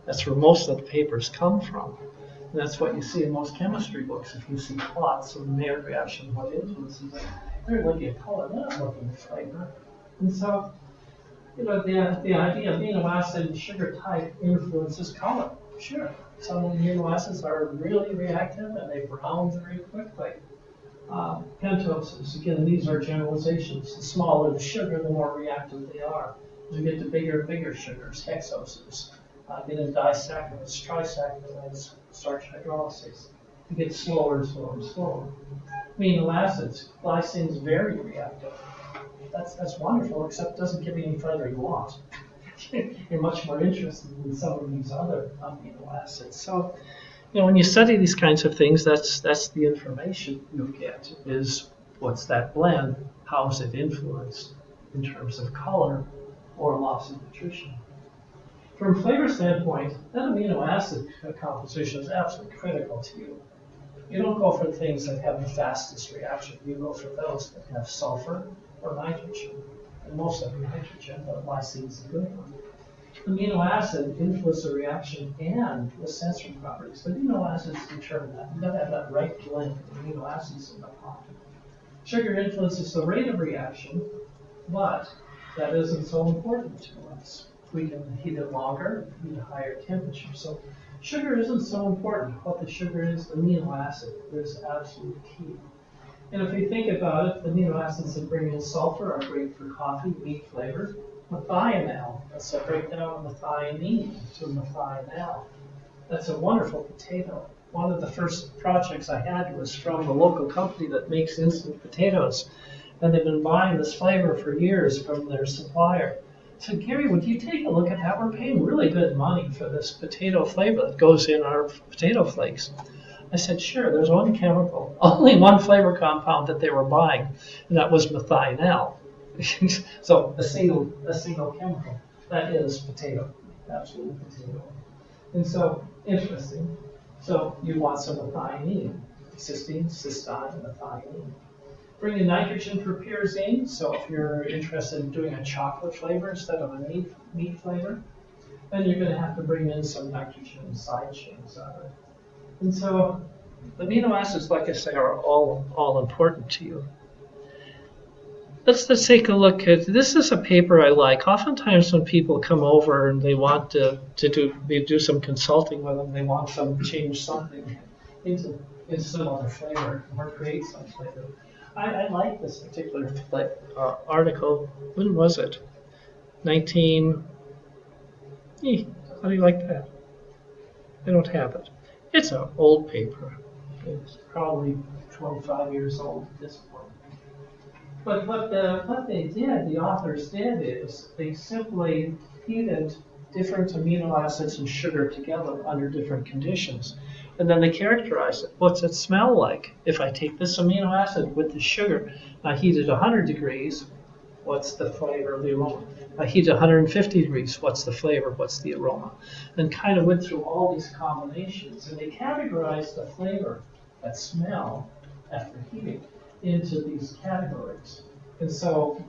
That's where most of the papers come from. And that's what you see in most chemistry books. If you see plots of the Maillard reaction, what influences it, they're looking at color, they're not looking at flavor. And so, the idea of amino acid and sugar type influences color. Sure, some amino acids are really reactive and they brown very quickly. Pentoses, again, these are generalizations. The smaller the sugar, the more reactive they are. As you get to bigger and bigger sugars, hexoses, get into disaccharides, trisaccharides, starch hydrolysis. You get slower and slower and slower. Amino acids, glycine is very reactive. That's wonderful, except it doesn't give you any flavor you want. You're much more interested in some of these other amino acids. So, when you study these kinds of things, that's the information you get, is what's that blend, how is it influenced in terms of color or loss of nutrition. From a flavor standpoint, that amino acid composition is absolutely critical to you. You don't go for things that have the fastest reaction. You go for those that have sulfur or nitrogen. And most of them nitrogen, but lysine is a good one. Amino acid influence the reaction and the sensory properties. The amino acids determine that. You've got to have that right blend of amino acids in the pot. Sugar influences the rate of reaction, but that isn't so important to us. We can heat it longer, heat a higher temperature. So sugar isn't so important. What the sugar is, the amino acid is absolutely key. And if you think about it, the amino acids that bring in sulfur are great for coffee, meat flavor. Methionine, that's a breakdown of methionine to methional. That's a wonderful potato. One of the first projects I had was from a local company that makes instant potatoes. And they've been buying this flavor for years from their supplier. I said, Gary, would you take a look at that? We're paying really good money for this potato flavor that goes in our potato flakes. I said, sure, there's one chemical, only one flavor compound that they were buying, and that was methional. So a single chemical. That is potato, absolutely potato. And so, interesting. So you want some methionine, cysteine, cystine, methionine. Bring in nitrogen for pyrazine. So if you're interested in doing a chocolate flavor instead of a meat flavor, then you're going to have to bring in some nitrogen side chains on it. And so the amino acids, like I say, are all important to you. Let's take a look at, this is a paper I like. Oftentimes when people come over and they want to do some consulting with them, they want some change something into some other flavor or create some flavor. I like this particular article. When was it? How do you like that? I don't have it. It's an old paper. It's probably 25 years old at this point. But what they did, the authors did, is they simply heated different amino acids and sugar together under different conditions. And then they characterized it. What's it smell like? If I take this amino acid with the sugar, I heat it 100 degrees, what's the flavor, the aroma? I heat it 150 degrees, what's the flavor, what's the aroma? And kind of went through all these combinations. And they categorized the flavor, that smell, after heating, into these categories. And so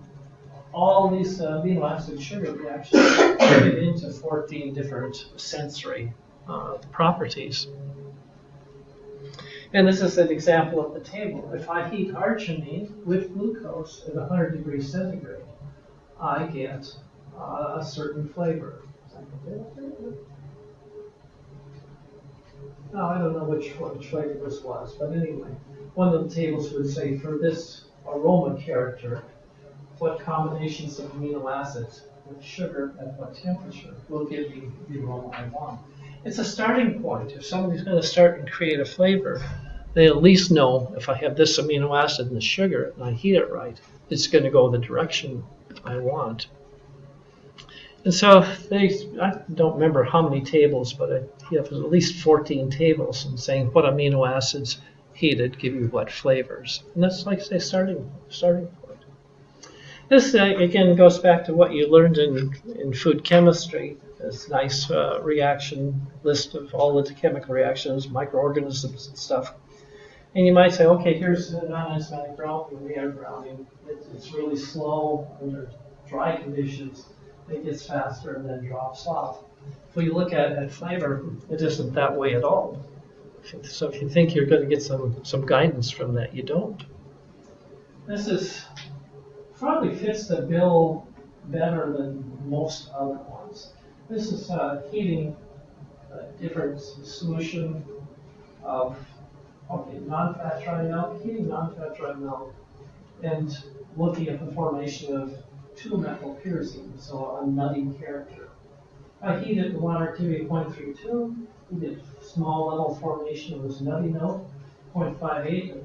all these amino acid sugar reactions fit into 14 different sensory properties. And this is an example of the table. If I heat arginine with glucose at 100 degrees centigrade, I get a certain flavor. Now, I don't know which flavor this was, but anyway, one of the tables would say for this aroma character, what combinations of amino acids with sugar at what temperature will give me the aroma I want. It's a starting point. If somebody's going to start and create a flavor, they at least know if I have this amino acid and the sugar and I heat it right, it's going to go the direction I want. And so I don't remember how many tables, but I have at least 14 tables and saying what amino acids heated give you what flavors. And that's like say starting point. This again goes back to what you learned in food chemistry. This nice reaction list of all the chemical reactions, microorganisms and stuff. And you might say, okay, here's a non-enzymatic brown from the air browning. It's really slow under dry conditions. It gets faster and then drops off. If we look at flavor, it isn't that way at all. So if you think you're going to get some guidance from that, you don't. This is probably fits the bill better than most other ones. This is heating a different solution of non-fat dry milk, heating non-fat dry milk, and looking at the formation of 2-methylpyrazine, so a nutty character. I heat it in water activity 0.32. You get small level formation of this nutty note. 0.58 it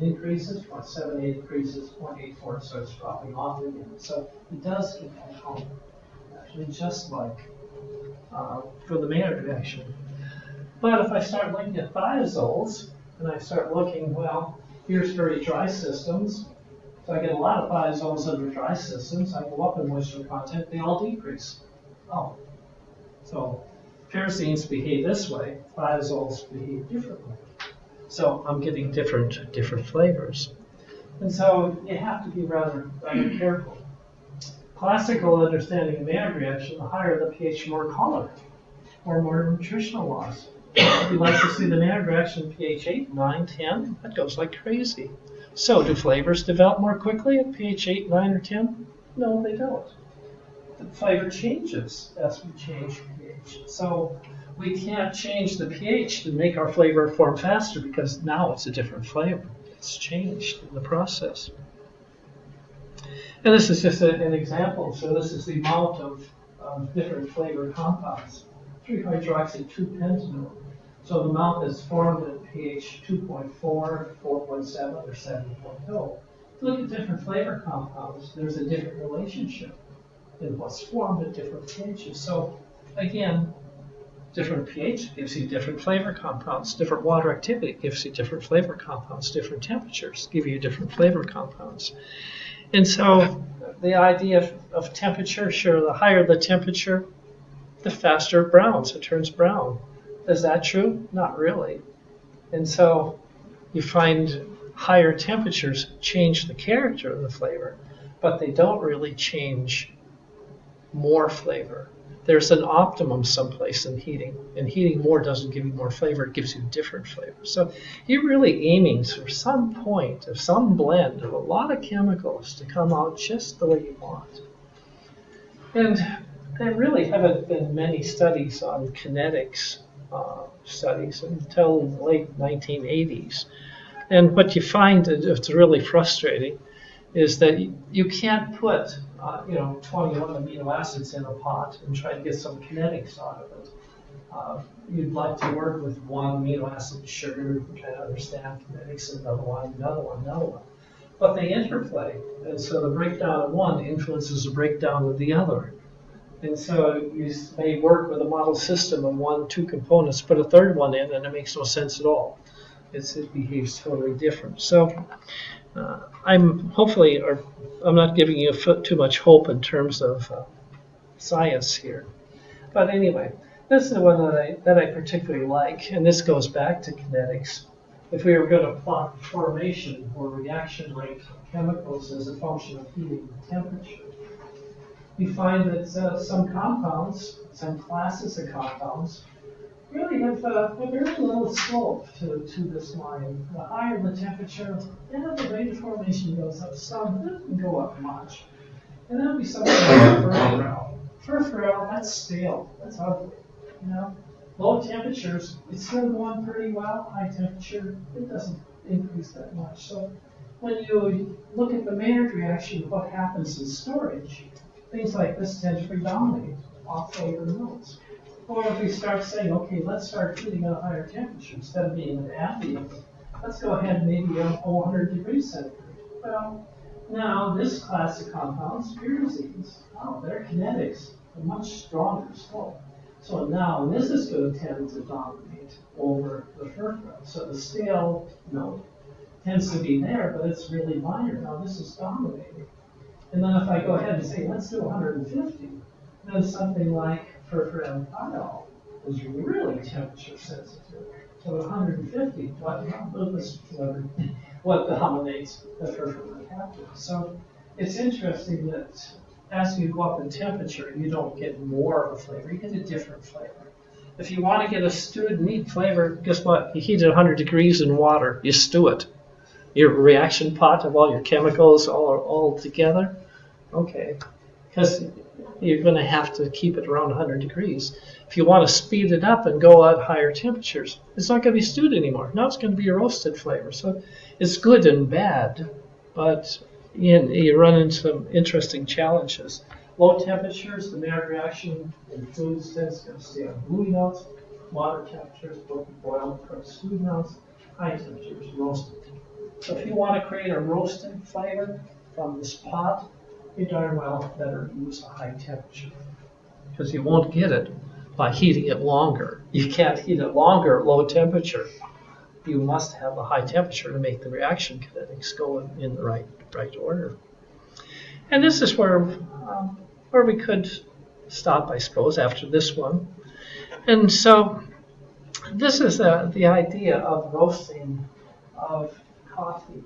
increases, 0.78 increases, 0.84 it starts dropping off again. So it does get that home, actually, just like for the Maillard reaction. But if I start looking at thiazoles, and I start looking, well, here's very dry systems. So I get a lot of thiazoles under dry systems. I go up in moisture content, they all decrease. Oh, so pyrazines behave this way, thiazoles behave differently. So I'm getting different flavors. And so you have to be rather careful. Classical understanding of Maillard reaction, the higher the pH, more color, or more nutritional loss. If you'd like to see the Maillard reaction pH 8, 9, 10, that goes like crazy. So do flavors develop more quickly at pH 8, 9, or 10? No, they don't. The flavor changes as we change pH. So we can't change the pH to make our flavor form faster because now it's a different flavor. It's changed in the process. And this is just an example. So this is the amount of different flavor compounds. 3-hydroxy-2-pentanone. So the amount that's formed at pH 2.4, 4.7, or 7.0. Look at different flavor compounds. There's a different relationship in what's formed at different pHs. So again, different pH gives you different flavor compounds. Different water activity gives you different flavor compounds. Different temperatures give you different flavor compounds. And so the idea of temperature, sure, the higher the temperature, the faster it browns. It turns brown. Is that true? Not really. And so you find higher temperatures change the character of the flavor, but they don't really change more flavor. There's an optimum someplace in heating, and heating more doesn't give you more flavor, it gives you different flavor. So you're really aiming for some point of some blend of a lot of chemicals to come out just the way you want. And there really haven't been many studies on kinetics studies until the late 1980s. And what you find that's really frustrating is that you can't put 21 amino acids in a pot and try to get some kinetics out of it. You'd like to work with one amino acid sugar and try to understand kinetics, another one. But they interplay, and so the breakdown of one influences the breakdown of the other. And so you may work with a model system of 1, 2 components, put a third one in, and it makes no sense at all. It behaves totally different. So I'm not giving you too much hope in terms of science here. But anyway, this is the one that I particularly like, and this goes back to kinetics. If we were going to plot formation or reaction rate of chemicals as a function of heating and temperature, we find that some compounds, some classes of compounds, really have a very little slope to this line. The higher the temperature, the rate of formation goes up some, it doesn't go up much. And that would be something like furfural. Furfural, that's stale, that's ugly. Low temperatures, it's still going pretty well. High temperature, it doesn't increase that much. So when you look at the Maillard reaction, what happens in storage, things like this tend to predominate off flavor notes. Or if we start saying, okay, let's start heating at a higher temperature instead of being at ambient, let's go ahead and maybe 400 degrees centigrade. Well, now this class of compounds, pyrazines, their kinetics are much stronger slope. So now this is going to tend to dominate over the furfural. So the stale note tends to be there, but it's really minor. Now this is dominating. And then if I go ahead and say, let's do 150, then something like furfurandiol is really temperature sensitive. So 150, what dominates the perfect capture. So it's interesting that as you go up in temperature, you don't get more of a flavor, you get a different flavor. If you want to get a stewed meat flavor, guess what? You heat it 100 degrees in water, you stew it. Your reaction pot of all your chemicals all together, okay. Because you're going to have to keep it around 100 degrees. If you want to speed it up and go at higher temperatures, it's not going to be stewed anymore. Now it's going to be a roasted flavor. So it's good and bad, but you run into some interesting challenges. Low temperatures, the Maillard reaction in foods tends to stay on gooey notes. Water temperatures, boiled, cooked, stewed notes. High temperatures, roasted. So if you want to create a roasted flavor from this pot, you darn well better use a high temperature, because you won't get it by heating it longer. You can't heat it longer at low temperature. You must have a high temperature to make the reaction kinetics go in the right order. And this is where we could stop, I suppose, after this one. And so this is the idea of roasting of coffee.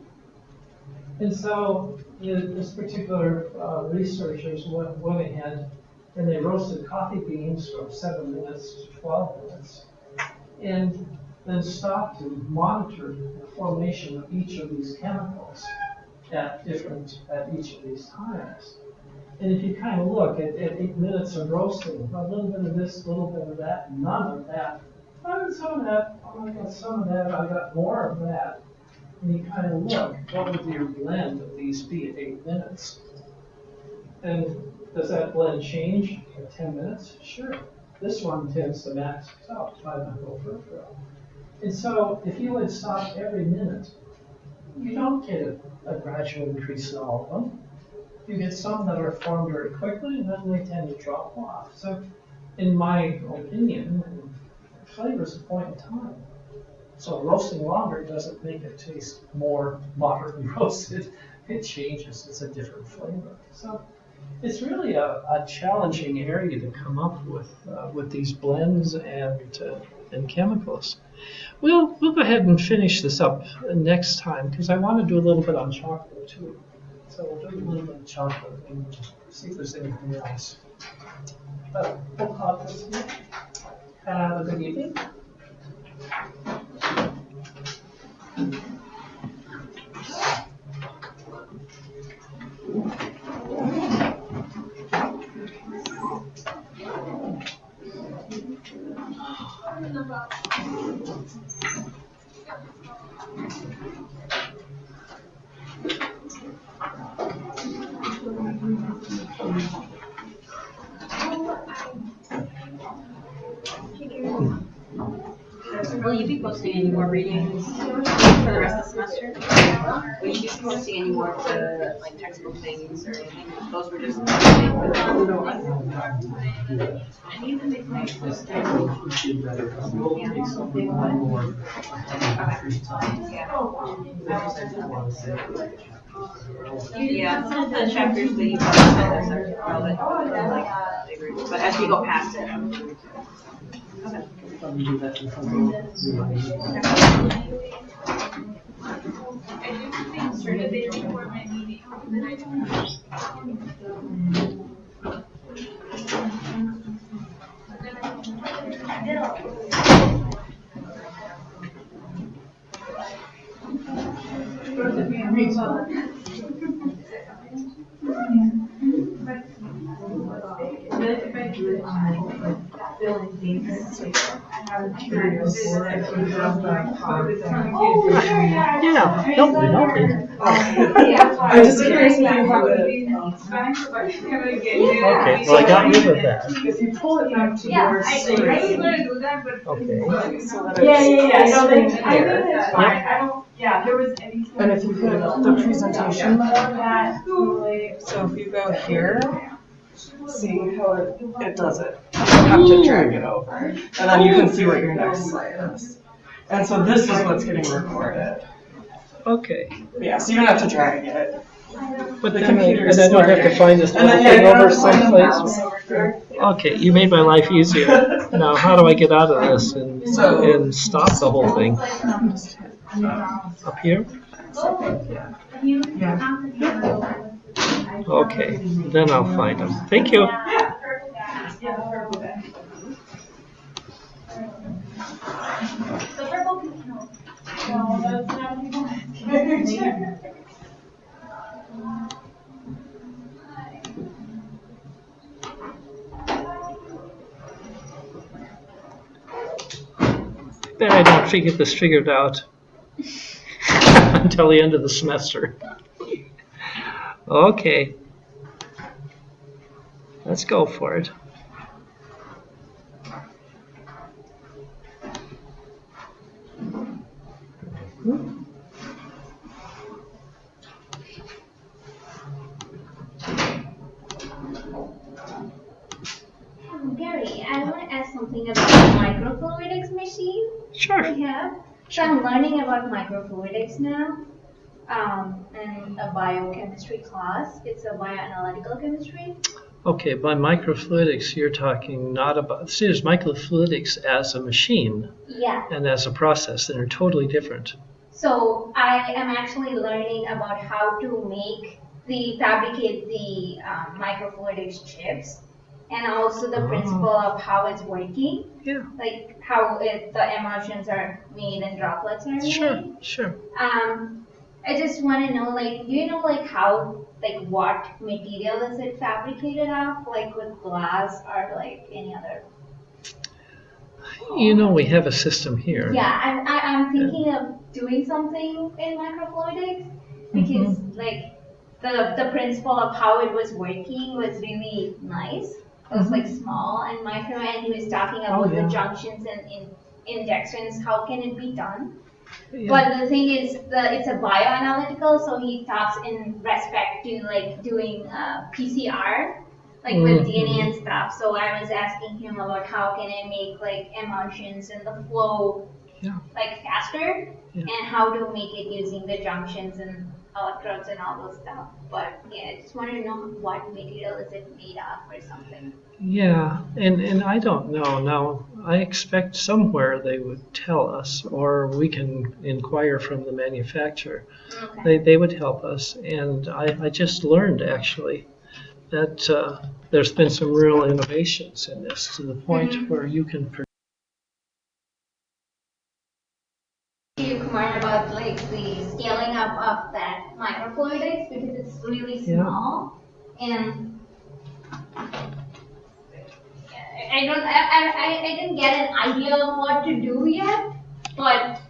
And so this particular researchers went ahead and they roasted coffee beans from 7 minutes to 12 minutes and then stopped and monitored the formation of each of these chemicals at each of these times. And if you kind of look at 8 minutes of roasting, a little bit of this, a little bit of that, none of that. I got some of that, I got some of that, I got more of that. And you kind of look, what would your blend of these be at 8 minutes? And does that blend change at 10 minutes? Sure. This one tends to max out, 5-microperipheral. And so if you would stop every minute, you don't get a gradual increase in all of them. You get some that are formed very quickly, and then they tend to drop off. So in my opinion, flavor is a point in time. So roasting longer doesn't make it taste more moderately roasted. It changes. It's a different flavor. So it's really a challenging area to come up with these blends and chemicals. We'll go ahead and finish this up next time because I want to do a little bit on chocolate too. So we'll do a little bit of chocolate and see if there's anything else. But we'll pause this here. Have a good evening. Will you be posting any more readings for the rest of the semester? Will you be posting any more of the like textbook things or anything? Those were just. Yeah, some of the chapters that you posted are like flavors, but as we go past it. Okay. Probably do that in front yeah, help me. I'm just curious if you have it. Okay, well I got rid of that. If you pull it back to your screen. Okay. So that it's full screen here. Yeah, there was anything. And if you hit the presentation mode, so if you go here, see how it does it. You have to drag it over. And then you can see what your next slide is. And so this is what's getting recorded. Okay. Yeah, so you don't have to drag it. But The then computer and I don't have to find this little thing over someplace. Over here. Okay, you made my life easier. Now, how do I get out of this and stop the whole thing? Just hit, Up here? yeah. Okay, then I'll find them. Thank you. The purple can help. No, that's not Bet I don't get this figured out until the end of the semester. Okay, let's go for it. Gary, I want to ask something about the microfluidics machine Sure. we have. So I'm learning about microfluidics now in a biochemistry class. It's a bioanalytical chemistry. Okay, by microfluidics, you're talking not about, see, there's microfluidics as a machine Yeah. and as a process, and they're totally different. So I am actually learning about how to fabricate the microfluidics chips, and also the principle of how it's working. Yeah. Like how the emulsions are made and droplets are made. Sure. I just want to know, like, do you know, like, what material is it fabricated of, like, with glass or, like, any other? You know, we have a system here. Yeah, I'm thinking of doing something in microfluidics because, like, the principle of how it was working was really nice. It was, like, small and micro, and he was talking about the junctions and in dextrins, how can it be done? Yeah. But the thing is, it's a bioanalytical, so he talks in respect to like doing PCR, like with DNA and stuff. So I was asking him about how can I make like emulsions and the flow like faster, and how to make it using the junctions and electrodes and all those stuff. But yeah, I just wanted to know what material is it made of or something. Yeah, and I don't know. Now, I expect somewhere they would tell us, or we can inquire from the manufacturer. Okay. They would help us. And I just learned, actually, that there's been some real innovations in this to the point where you can You, Kumar, about like the scaling up of that microfluidics because it's really small and I didn't get an idea of what to do yet, but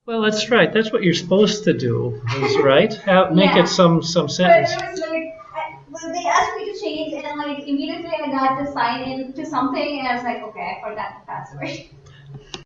Well, that's right. That's what you're supposed to do, is right? Make it some sentence. But it was like, they asked me to change, and like immediately I got to sign in to something, and I was like, okay, I forgot the password.